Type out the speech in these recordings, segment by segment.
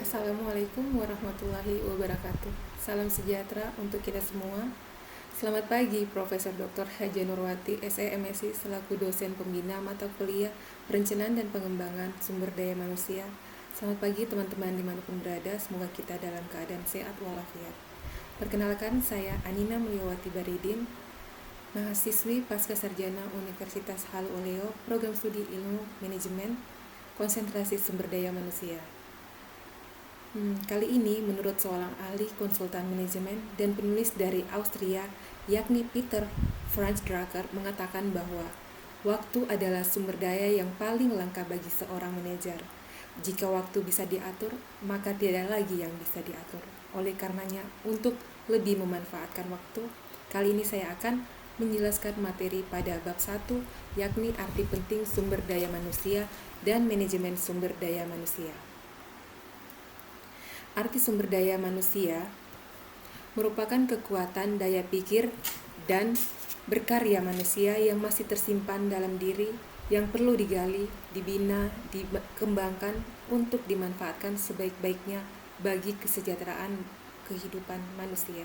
Assalamualaikum warahmatullahi wabarakatuh. Salam sejahtera untuk kita semua. Selamat pagi, Profesor Dr. Haja Nurwati, SEMSI, selaku dosen pembina mata kuliah Perencanaan dan Pengembangan Sumber Daya Manusia. Selamat pagi teman-teman dimanapun berada, semoga kita dalam keadaan sehat walafiat. Perkenalkan, saya Anina Mulyawati Baridin, mahasiswi Pasca Sarjana Universitas Halu Oleo, Program Studi Ilmu Manajemen, Konsentrasi Sumber Daya Manusia. Kali ini menurut seorang ahli konsultan manajemen dan penulis dari Austria, yakni Peter Franz Drucker, mengatakan bahwa waktu adalah sumber daya yang paling langka bagi seorang manajer. Jika waktu bisa diatur, maka tidak lagi yang bisa diatur. Oleh karenanya, untuk lebih memanfaatkan waktu, kali ini saya akan menjelaskan materi pada bab 1, yakni arti penting sumber daya manusia dan manajemen sumber daya manusia. Arti sumber daya manusia merupakan kekuatan daya pikir dan berkarya manusia yang masih tersimpan dalam diri, yang perlu digali, dibina, dikembangkan untuk dimanfaatkan sebaik-baiknya bagi kesejahteraan kehidupan manusia.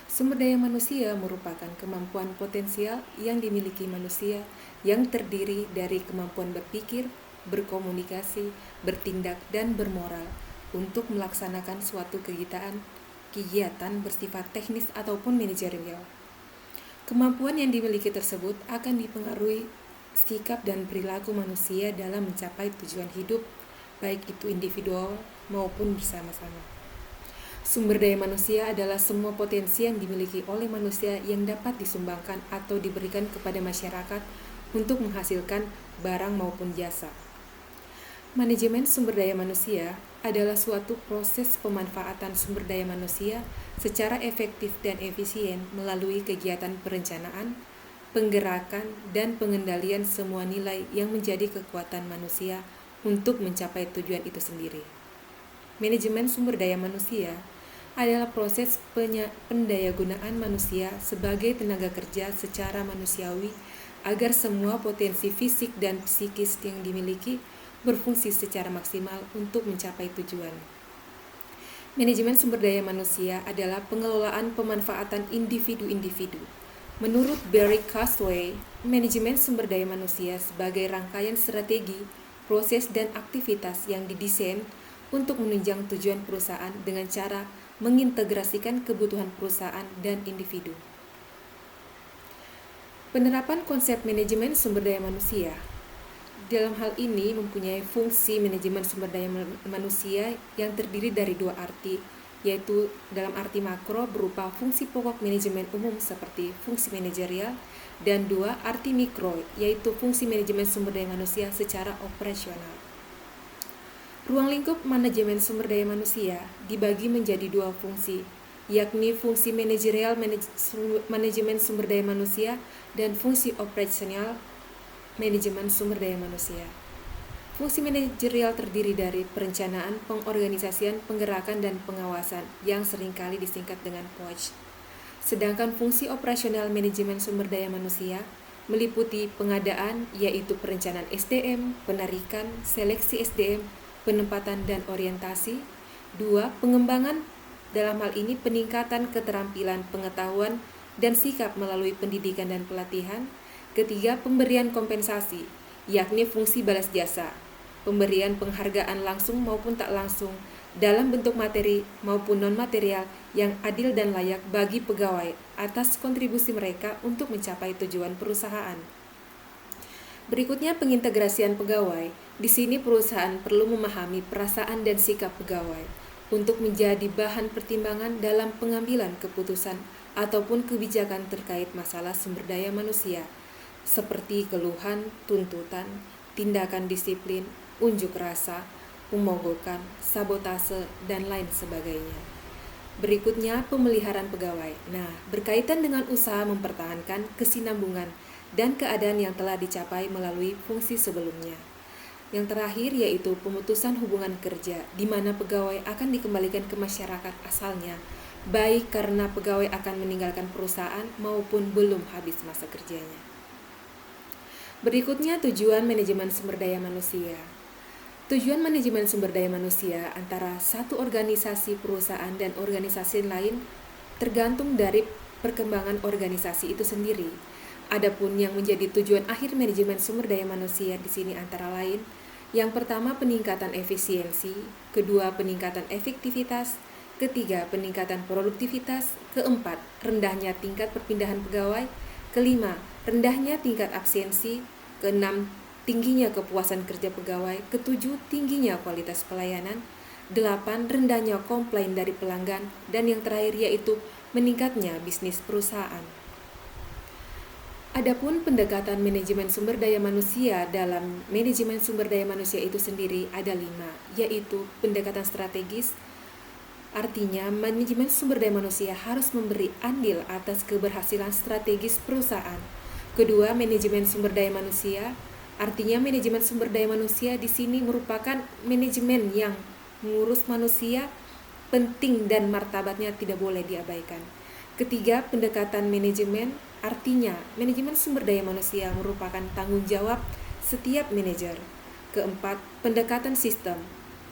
Sumber daya manusia merupakan kemampuan potensial yang dimiliki manusia yang terdiri dari kemampuan berpikir, berkomunikasi, bertindak, dan bermoral untuk melaksanakan suatu kegiatan bersifat teknis ataupun manajerial. Kemampuan yang dimiliki tersebut akan dipengaruhi sikap dan perilaku manusia dalam mencapai tujuan hidup, baik itu individual maupun bersama-sama. Sumber daya manusia adalah semua potensi yang dimiliki oleh manusia yang dapat disumbangkan atau diberikan kepada masyarakat untuk menghasilkan barang maupun jasa. Manajemen sumber daya manusia adalah suatu proses pemanfaatan sumber daya manusia secara efektif dan efisien melalui kegiatan perencanaan, penggerakan, dan pengendalian semua nilai yang menjadi kekuatan manusia untuk mencapai tujuan itu sendiri. Manajemen sumber daya manusia adalah proses pendayagunaan manusia sebagai tenaga kerja secara manusiawi agar semua potensi fisik dan psikis yang dimiliki berfungsi secara maksimal untuk mencapai tujuan. Manajemen sumber daya manusia adalah pengelolaan pemanfaatan individu-individu. Menurut Barry Castaway, manajemen sumber daya manusia sebagai rangkaian strategi, proses, dan aktivitas yang didesain untuk menunjang tujuan perusahaan dengan cara mengintegrasikan kebutuhan perusahaan dan individu. Penerapan konsep manajemen sumber daya manusia dalam hal ini mempunyai fungsi manajemen sumber daya manusia yang terdiri dari dua arti, yaitu dalam arti makro berupa fungsi pokok manajemen umum seperti fungsi manajerial, dan dua arti mikro, yaitu fungsi manajemen sumber daya manusia secara operasional. Ruang lingkup manajemen sumber daya manusia dibagi menjadi dua fungsi, yakni fungsi manajerial manajemen sumber daya manusia dan fungsi operasional manajemen sumber daya manusia. Fungsi manajerial terdiri dari perencanaan, pengorganisasian, penggerakan, dan pengawasan yang seringkali disingkat dengan POJ. Sedangkan fungsi operasional manajemen sumber daya manusia meliputi pengadaan, yaitu perencanaan SDM, penarikan, seleksi SDM, penempatan dan orientasi. 2. Pengembangan, dalam hal ini peningkatan keterampilan, pengetahuan, dan sikap melalui pendidikan dan pelatihan. Ketiga, pemberian kompensasi, yakni fungsi balas jasa, pemberian penghargaan langsung maupun tak langsung dalam bentuk materi maupun non-material yang adil dan layak bagi pegawai atas kontribusi mereka untuk mencapai tujuan perusahaan. Berikutnya, pengintegrasian pegawai. Di sini perusahaan perlu memahami perasaan dan sikap pegawai untuk menjadi bahan pertimbangan dalam pengambilan keputusan ataupun kebijakan terkait masalah sumber daya manusia, seperti keluhan, tuntutan, tindakan disiplin, unjuk rasa, pemogokan, sabotase, dan lain sebagainya. Berikutnya, pemeliharaan pegawai. Berkaitan dengan usaha mempertahankan kesinambungan dan keadaan yang telah dicapai melalui fungsi sebelumnya. Yang terakhir yaitu pemutusan hubungan kerja, di mana pegawai akan dikembalikan ke masyarakat asalnya, baik karena pegawai akan meninggalkan perusahaan maupun belum habis masa kerjanya. Berikutnya, tujuan manajemen sumber daya manusia. Tujuan manajemen sumber daya manusia antara satu organisasi perusahaan dan organisasi lain tergantung dari perkembangan organisasi itu sendiri. Adapun yang menjadi tujuan akhir manajemen sumber daya manusia di sini antara lain, yang pertama peningkatan efisiensi, kedua peningkatan efektivitas, ketiga peningkatan produktivitas, keempat rendahnya tingkat perpindahan pegawai, kelima rendahnya tingkat absensi, keenam tingginya kepuasan kerja pegawai, ketujuh tingginya kualitas pelayanan, delapan rendahnya komplain dari pelanggan, dan yang terakhir yaitu meningkatnya bisnis perusahaan. Adapun pendekatan manajemen sumber daya manusia dalam manajemen sumber daya manusia itu sendiri ada 5, yaitu pendekatan strategis. Artinya, manajemen sumber daya manusia harus memberi andil atas keberhasilan strategis perusahaan. Kedua, manajemen sumber daya manusia. Artinya, manajemen sumber daya manusia di sini merupakan manajemen yang mengurus manusia, penting dan martabatnya tidak boleh diabaikan. Ketiga, pendekatan manajemen. Artinya, manajemen sumber daya manusia merupakan tanggung jawab setiap manajer. Keempat, pendekatan sistem.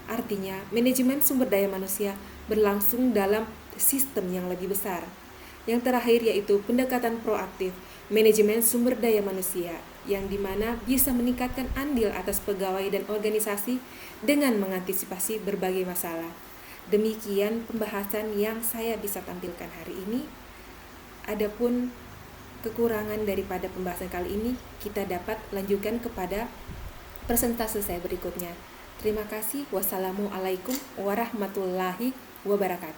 Artinya, manajemen sumber daya manusia berlangsung dalam sistem yang lebih besar. Yang terakhir yaitu pendekatan proaktif, manajemen sumber daya manusia, yang dimana bisa meningkatkan andil atas pegawai dan organisasi dengan mengantisipasi berbagai masalah. Demikian pembahasan yang saya bisa tampilkan hari ini. Adapun kekurangan daripada pembahasan kali ini, kita dapat lanjutkan kepada presentase saya berikutnya. Terima kasih. Wassalamualaikum warahmatullahi wabarakatuh.